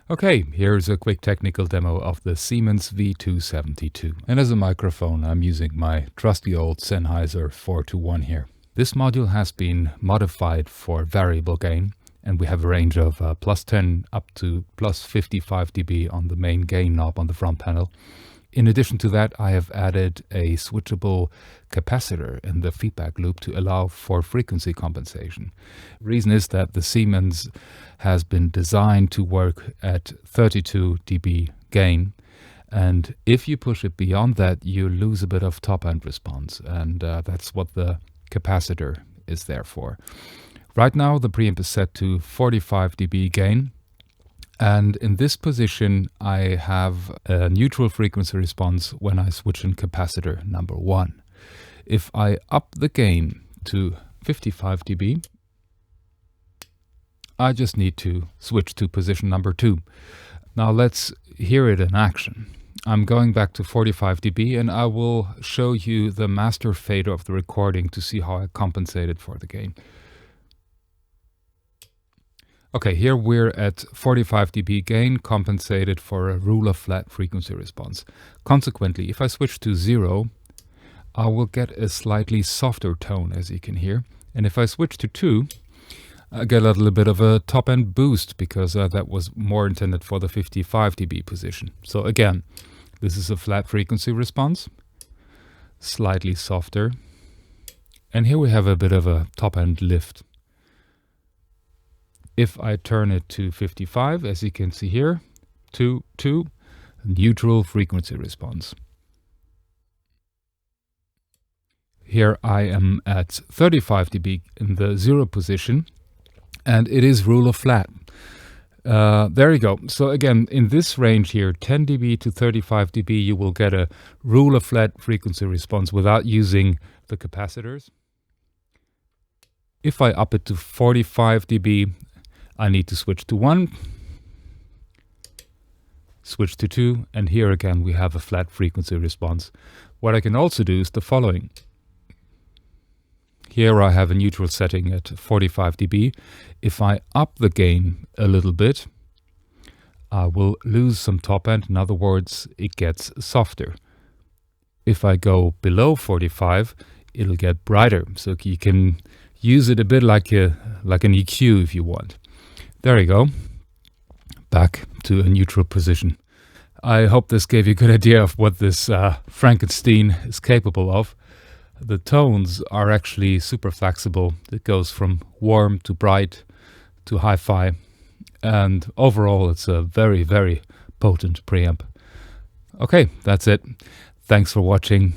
Okay, here's a quick technical demo of the Siemens V272. And as a microphone, I'm using my trusty old Sennheiser 421 here. This module has been modified for variable gain, and we have a range of plus 10 up to plus 55 dB on the main gain knob on the front panel. In addition to that, I have added a switchable capacitor in the feedback loop to allow for frequency compensation. The reason is that the Siemens has been designed to work at 32 dB gain, and if you push it beyond that, you lose a bit of top-end response, and that's what the capacitor is there for. Right now, the preamp is set to 45 dB gain. And in this position, I have a neutral frequency response when I switch in capacitor number 1. If I up the gain to 55 dB, I just need to switch to position number 2. Now let's hear it in action. I'm going back to 45 dB and I will show you the master fader of the recording to see how I compensated for the gain. Okay, here we're at 45 dB gain, compensated for a rule of flat frequency response. Consequently, if I switch to 0, I will get a slightly softer tone, as you can hear. And if I switch to 2, I get a little bit of a top-end boost, because that was more intended for the 55 dB position. So again, this is a flat frequency response, slightly softer. And here we have a bit of a top-end lift. If I turn it to 55, as you can see here, 2, neutral frequency response. Here I am at 35 dB in the 0 position, and it is rule of flat. There you go. So again, in this range here, 10 dB to 35 dB, you will get a rule of flat frequency response without using the capacitors. If I up it to 45 dB, I need to switch to 1, switch to 2, and here again we have a flat frequency response. What I can also do is the following. Here I have a neutral setting at 45 dB. If I up the gain a little bit, I will lose some top end. In other words, it gets softer. If I go below 45, it'll get brighter. So you can use it a bit like an EQ if you want. There you go, back to a neutral position. I hope this gave you a good idea of what this Frankenstein is capable of. The tones are actually super flexible. It goes from warm to bright to hi-fi, and overall it's a very, very potent preamp. Okay, that's it. Thanks for watching.